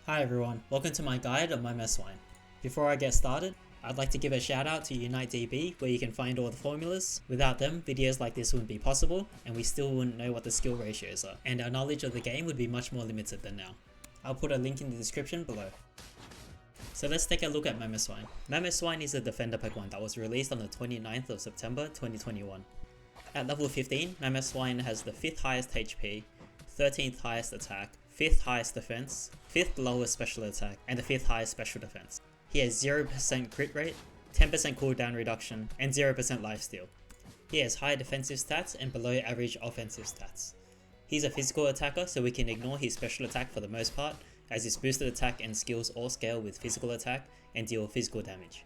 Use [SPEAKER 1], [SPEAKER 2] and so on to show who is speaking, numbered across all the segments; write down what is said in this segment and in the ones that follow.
[SPEAKER 1] Hi everyone, welcome to my guide on Mamoswine. Before I get started, I'd like to give a shout out to UniteDB where you can find all the formulas. Without them, videos like this wouldn't be possible and we still wouldn't know what the skill ratios are, and our knowledge of the game would be much more limited than now. I'll put a link in the description below. So let's take a look at Mamoswine. Mamoswine is a defender Pokemon that was released on the 29th of September 2021. At level 15, Mamoswine has the 5th highest HP, 13th highest attack, 5th highest defense, 5th lowest special attack, and the 5th highest special defense. He has 0% crit rate, 10% cooldown reduction, and 0% lifesteal. He has high defensive stats and below average offensive stats. He's a physical attacker, so we can ignore his special attack for the most part, as his boosted attack and skills all scale with physical attack and deal physical damage.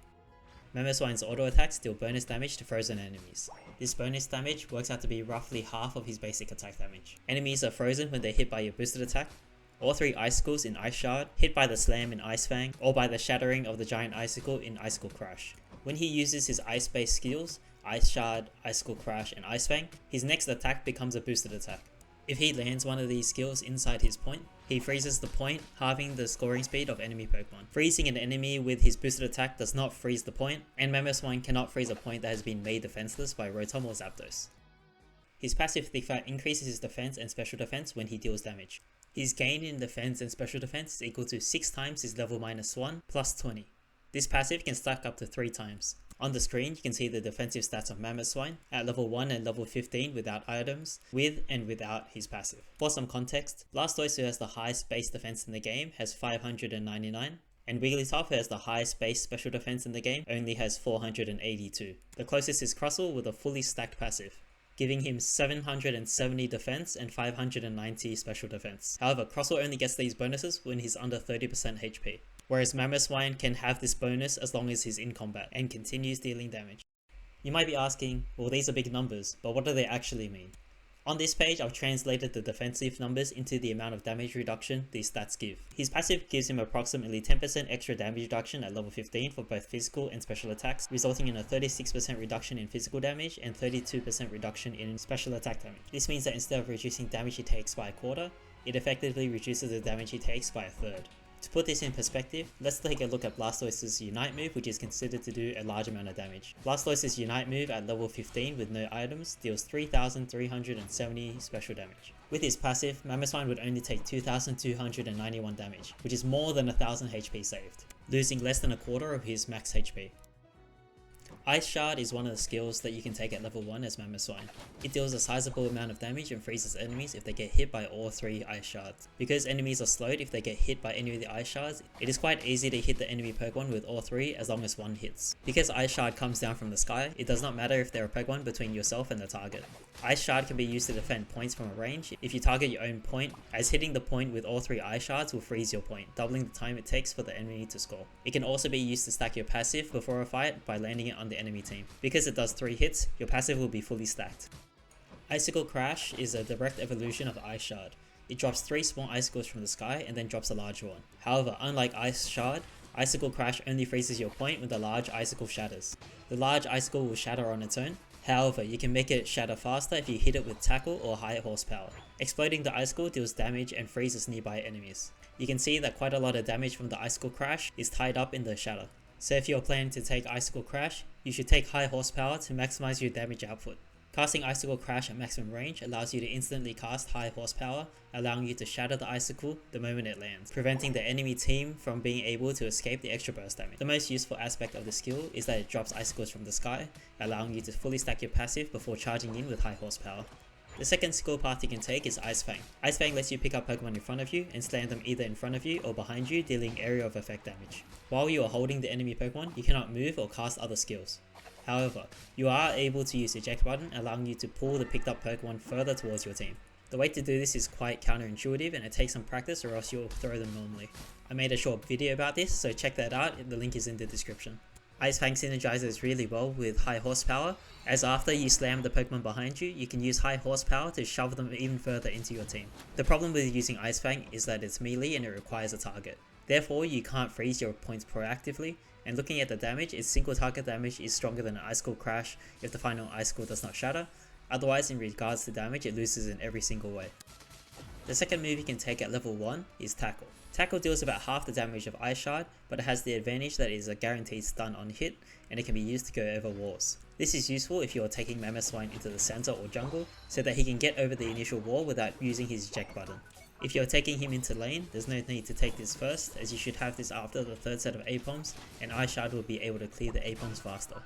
[SPEAKER 1] Mamoswine's auto attacks deal bonus damage to frozen enemies. This bonus damage works out to be roughly half of his basic attack damage. Enemies are frozen when they're hit by your boosted attack. All 3 icicles in Ice Shard, hit by the slam in Ice Fang, or by the shattering of the giant icicle in Icicle Crash. When he uses his ice-based skills, Ice Shard, Icicle Crash, and Ice Fang, his next attack becomes a boosted attack. If he lands one of these skills inside his point, he freezes the point, halving the scoring speed of enemy Pokemon. Freezing an enemy with his boosted attack does not freeze the point, and Mamoswine cannot freeze a point that has been made defenseless by Rotom or Zapdos. His passive Thick Fat increases his defense and special defense when he deals damage. His gain in defense and special defense is equal to 6 times his level -1 plus 20. This passive can stack up to 3 times. On the screen you can see the defensive stats of Mamoswine at level 1 and level 15 without items, with and without his passive. For some context, Blastoise, who has the highest base defense in the game, has 599, and Wigglytuff, who has the highest base special defense in the game, only has 482. The closest is Crustle with a fully stacked passive, giving him 770 defense and 590 special defense. However, Crustle only gets these bonuses when he's under 30% HP. Whereas Mamoswine can have this bonus as long as he's in combat and continues dealing damage. You might be asking, well, these are big numbers, but what do they actually mean? On this page, I've translated the defensive numbers into the amount of damage reduction these stats give. His passive gives him approximately 10% extra damage reduction at level 15 for both physical and special attacks, resulting in a 36% reduction in physical damage and 32% reduction in special attack damage. This means that instead of reducing damage he takes by a quarter, it effectively reduces the damage he takes by a third. To put this in perspective, let's take a look at Blastoise's Unite move, which is considered to do a large amount of damage. Blastoise's Unite move at level 15 with no items deals 3,370 special damage. With his passive, Mamoswine would only take 2,291 damage, which is more than 1,000 HP saved, losing less than a quarter of his max HP. Ice Shard is one of the skills that you can take at level 1 as Mamoswine. It deals a sizable amount of damage and freezes enemies if they get hit by all 3 Ice Shards. Because enemies are slowed if they get hit by any of the Ice Shards, it is quite easy to hit the enemy Pokemon with all 3 as long as one hits. Because Ice Shard comes down from the sky, it does not matter if there are Pokemon between yourself and the target. Ice Shard can be used to defend points from a range if you target your own point, as hitting the point with all 3 Ice Shards will freeze your point, doubling the time it takes for the enemy to score. It can also be used to stack your passive before a fight by landing it on the enemy team. Because it does 3 hits, your passive will be fully stacked. Icicle Crash is a direct evolution of Ice Shard. It drops 3 small icicles from the sky and then drops a large one. However, unlike Ice Shard, Icicle Crash only freezes your point when the large icicle shatters. The large icicle will shatter on its own. However, you can make it shatter faster if you hit it with tackle or high horsepower. Exploding the icicle deals damage and freezes nearby enemies. You can see that quite a lot of damage from the Icicle Crash is tied up in the shatter. So if you're planning to take Icicle Crash, you should take high horsepower to maximize your damage output. Casting Icicle Crash at maximum range allows you to instantly cast high horsepower, allowing you to shatter the icicle the moment it lands, preventing the enemy team from being able to escape the extra burst damage. The most useful aspect of the skill is that it drops icicles from the sky, allowing you to fully stack your passive before charging in with high horsepower. The second skill path you can take is Ice Fang. Ice Fang lets you pick up Pokemon in front of you and slam them either in front of you or behind you, dealing area of effect damage. While you are holding the enemy Pokemon, you cannot move or cast other skills. However, you are able to use the eject button, allowing you to pull the picked up Pokemon further towards your team. The way to do this is quite counterintuitive and it takes some practice or else you'll throw them normally. I made a short video about this, so check that out, the link is in the description. Ice Fang synergizes really well with high horsepower, as after you slam the Pokemon behind you, you can use high horsepower to shove them even further into your team. The problem with using Ice Fang is that it's melee and it requires a target. Therefore, you can't freeze your points proactively, and looking at the damage, its single target damage is stronger than an Icicle Crash if the final Icicle does not shatter, otherwise in regards to damage it loses in every single way. The second move you can take at level 1 is Tackle. Tackle deals about half the damage of Ice Shard, but it has the advantage that it is a guaranteed stun on hit, and it can be used to go over walls. This is useful if you are taking Mamoswine into the center or jungle, so that he can get over the initial wall without using his eject button. If you are taking him into lane, there's no need to take this first, as you should have this after the third set of A-bombs, and Ice Shard will be able to clear the A-bombs faster.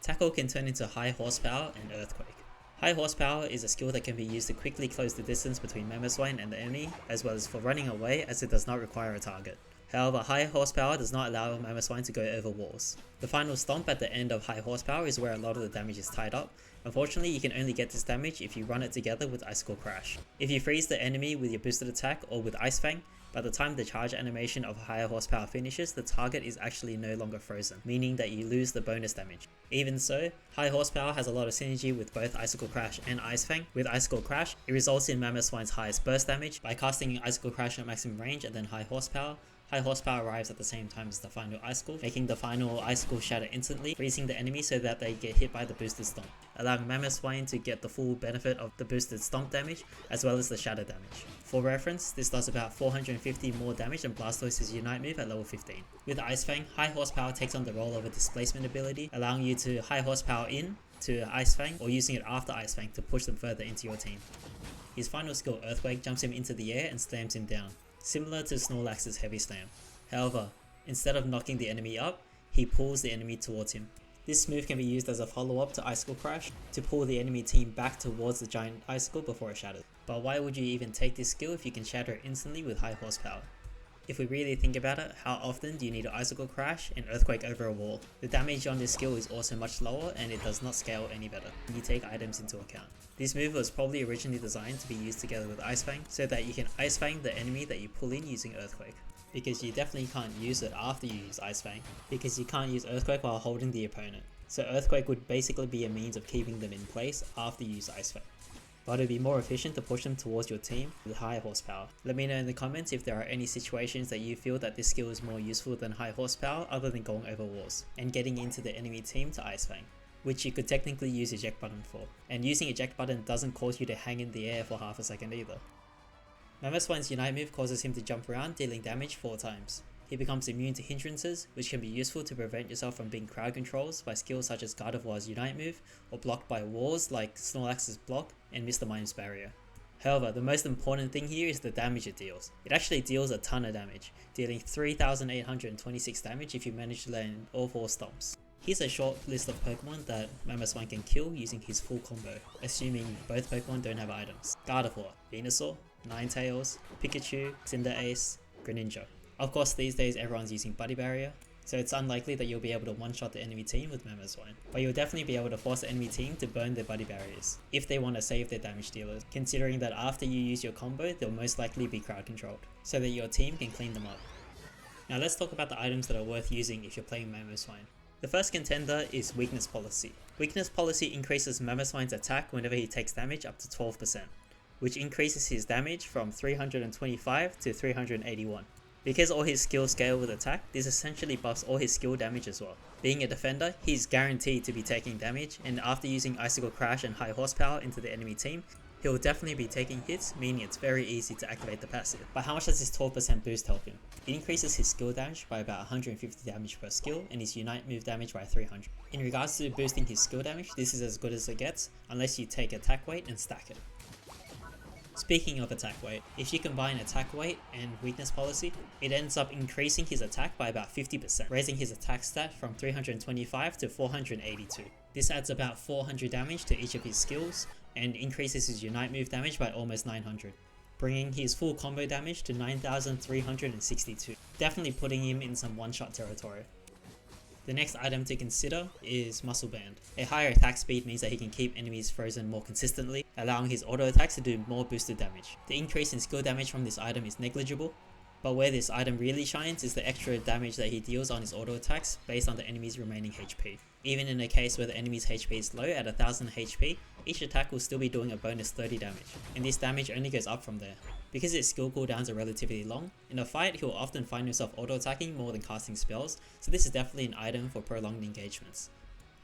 [SPEAKER 1] Tackle can turn into High Horsepower and Earthquake. High Horsepower is a skill that can be used to quickly close the distance between Mamoswine and the enemy, as well as for running away, as it does not require a target. However, High Horsepower does not allow Mamoswine to go over walls. The final stomp at the end of High Horsepower is where a lot of the damage is tied up. Unfortunately, you can only get this damage if you run it together with Icicle Crash. If you freeze the enemy with your boosted attack or with Ice Fang, by the time the charge animation of Higher Horsepower finishes, the target is actually no longer frozen, meaning that you lose the bonus damage. Even so, High Horsepower has a lot of synergy with both Icicle Crash and Ice Fang. With Icicle Crash, it results in Mamoswine's highest burst damage by casting Icicle Crash at maximum range and then High Horsepower. High Horsepower arrives at the same time as the final Icicle, making the final Icicle shatter instantly, freezing the enemy so that they get hit by the boosted stomp, allowing Mamoswine to get the full benefit of the boosted stomp damage as well as the shatter damage. For reference, this does about 450 more damage than Blastoise's Unite move at level 15. With Ice Fang, High Horsepower takes on the role of a displacement ability, allowing you to High Horsepower in to Ice Fang or using it after Ice Fang to push them further into your team. His final skill, Earthquake, jumps him into the air and slams him down, similar to Snorlax's Heavy Slam. However, instead of knocking the enemy up, he pulls the enemy towards him. This move can be used as a follow-up to Icicle Crash to pull the enemy team back towards the giant icicle before it shatters. But why would you even take this skill if you can shatter it instantly with High Horsepower? If we really think about it, how often do you need an Icicle Crash and Earthquake over a wall? The damage on this skill is also much lower and it does not scale any better when you take items into account. This move was probably originally designed to be used together with Ice Fang so that you can Ice Fang the enemy that you pull in using Earthquake. Because you definitely can't use it after you use Ice Fang, because you can't use Earthquake while holding the opponent. So Earthquake would basically be a means of keeping them in place after you use Ice Fang. But it would be more efficient to push them towards your team with High Horsepower. Let me know in the comments if there are any situations that you feel that this skill is more useful than High Horsepower other than going over walls and getting into the enemy team to Ice Fang, which you could technically use Eject Button for. And using Eject Button doesn't cause you to hang in the air for half a second either. Mamoswine's Unite move causes him to jump around, dealing damage 4 times. He becomes immune to hindrances, which can be useful to prevent yourself from being crowd controlled by skills such as Gardevoir's Unite move, or blocked by walls like Snorlax's Block and Mr. Mime's Barrier. However, the most important thing here is the damage it deals. It actually deals a ton of damage, dealing 3,826 damage if you manage to land all 4 stomps. Here's a short list of Pokemon that Mamoswine can kill using his full combo, assuming both Pokemon don't have items. Gardevoir, Venusaur, Ninetales, Pikachu, Cinderace, Greninja. Of course, these days everyone's using Buddy Barrier, so it's unlikely that you'll be able to one-shot the enemy team with Mamoswine. But you'll definitely be able to force the enemy team to burn their Buddy Barriers, if they want to save their damage dealers, considering that after you use your combo, they'll most likely be crowd controlled, so that your team can clean them up. Now let's talk about the items that are worth using if you're playing Mamoswine. The first contender is Weakness Policy. Weakness Policy increases Mamoswine's attack whenever he takes damage up to 12%, which increases his damage from 325 to 381. Because all his skills scale with attack, this essentially buffs all his skill damage as well. Being a defender, he's guaranteed to be taking damage, and after using Icicle Crash and High Horsepower into the enemy team, he'll definitely be taking hits, meaning it's very easy to activate the passive. But how much does this 12% boost help him? It increases his skill damage by about 150 damage per skill and his Unite move damage by 300. In regards to boosting his skill damage, this is as good as it gets, unless you take attack weight and stack it. Speaking of attack weight, if you combine attack weight and weakness policy, it ends up increasing his attack by about 50%, raising his attack stat from 325 to 482. This adds about 400 damage to each of his skills and increases his Unite move damage by almost 900, bringing his full combo damage to 9,362, definitely putting him in some one-shot territory. The next item to consider is Muscle Band. A higher attack speed means that he can keep enemies frozen more consistently, allowing his auto attacks to do more boosted damage. The increase in skill damage from this item is negligible, but where this item really shines is the extra damage that he deals on his auto attacks based on the enemy's remaining HP. Even in a case where the enemy's HP is low at 1000 HP, each attack will still be doing a bonus 30 damage, and this damage only goes up from there. Because his skill cooldowns are relatively long, in a fight he will often find himself auto-attacking more than casting spells, so this is definitely an item for prolonged engagements.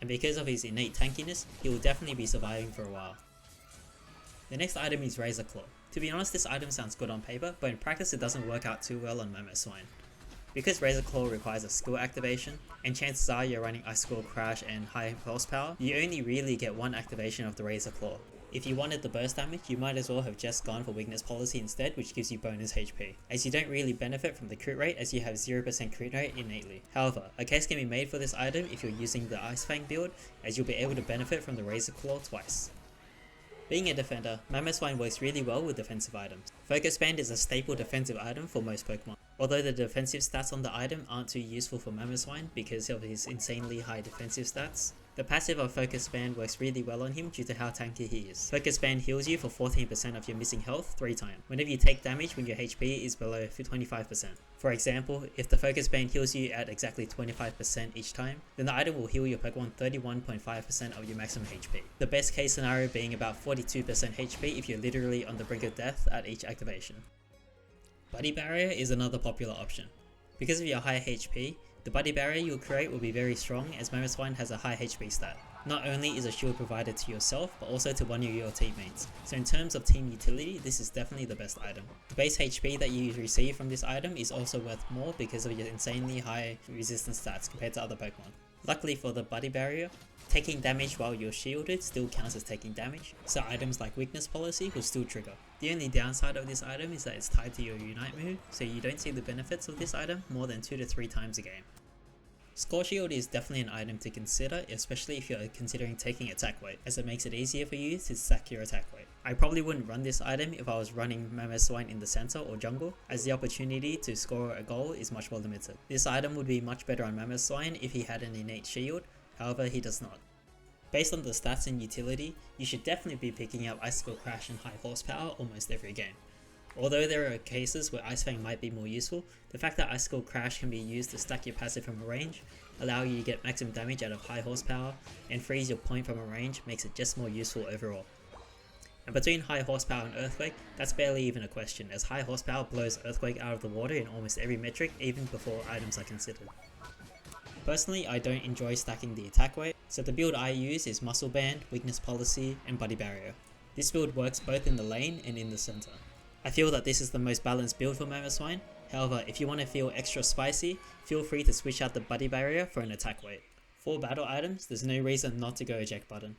[SPEAKER 1] And because of his innate tankiness, he will definitely be surviving for a while. The next item is Razor Claw. To be honest, this item sounds good on paper, but in practice it doesn't work out too well on Mamoswine. Because Razor Claw requires a skill activation, and chances are you're running Icicle Crash and high horsepower, you only really get one activation of the Razor Claw. If you wanted the burst damage, you might as well have just gone for weakness policy instead, which gives you bonus HP, as you don't really benefit from the crit rate as you have 0% crit rate innately. However, a case can be made for this item if you're using the Ice Fang build, as you'll be able to benefit from the Razor Claw twice. Being a defender, Mamoswine works really well with defensive items. Focus Band is a staple defensive item for most Pokemon. Although the defensive stats on the item aren't too useful for Mamoswine because of his insanely high defensive stats, the passive of Focus Band works really well on him due to how tanky he is. Focus Band heals you for 14% of your missing health 3 times, whenever you take damage when your HP is below 25%. For example, if the Focus Band heals you at exactly 25% each time, then the item will heal your Pokemon 31.5% of your maximum HP. The best case scenario being about 42% HP if you're literally on the brink of death at each activation. Buddy Barrier is another popular option. Because of your high HP, the Buddy Barrier you'll create will be very strong as Mamoswine has a high HP stat. Not only is a shield provided to yourself, but also to one of your teammates. So in terms of team utility, this is definitely the best item. The base HP that you receive from this item is also worth more because of your insanely high resistance stats compared to other Pokemon. Luckily for the Buddy Barrier, taking damage while you're shielded still counts as taking damage, so items like weakness policy will still trigger. The only downside of this item is that it's tied to your Unite move, so you don't see the benefits of this item more than 2 to 3 times a game. Score Shield is definitely an item to consider, especially if you're considering taking attack weight, as it makes it easier for you to stack your attack weight. I probably wouldn't run this item if I was running Mamoswine in the center or jungle, as the opportunity to score a goal is much more limited. This item would be much better on Mamoswine if he had an innate shield, however he does not. Based on the stats and utility, you should definitely be picking up Icicle Crash and high horsepower almost every game. Although there are cases where Ice Fang might be more useful, the fact that Icicle Crash can be used to stack your passive from a range, allow you to get maximum damage out of high horsepower, and freeze your point from a range makes it just more useful overall. And between high horsepower and Earthquake, that's barely even a question, as high horsepower blows Earthquake out of the water in almost every metric even before items are considered. Personally, I don't enjoy stacking the attack weight, so the build I use is Muscle Band, Weakness Policy, and Buddy Barrier. This build works both in the lane and in the center. I feel that this is the most balanced build for Mamoswine, however if you want to feel extra spicy, feel free to switch out the Buddy Barrier for an attack weight. For battle items, there's no reason not to go eject button.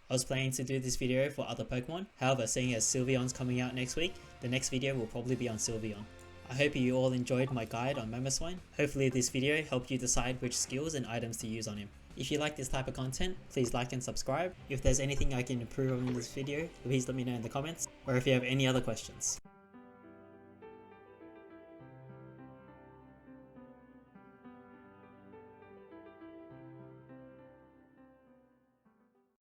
[SPEAKER 1] I was planning to do this video for other Pokemon, however seeing as Sylveon's coming out next week, the next video will probably be on Sylveon. I hope you all enjoyed my guide on Mamoswine. Hopefully this video helped you decide which skills and items to use on him. If you like this type of content, please like and subscribe. If there's anything I can improve on in this video, please let me know in the comments, or if you have any other questions.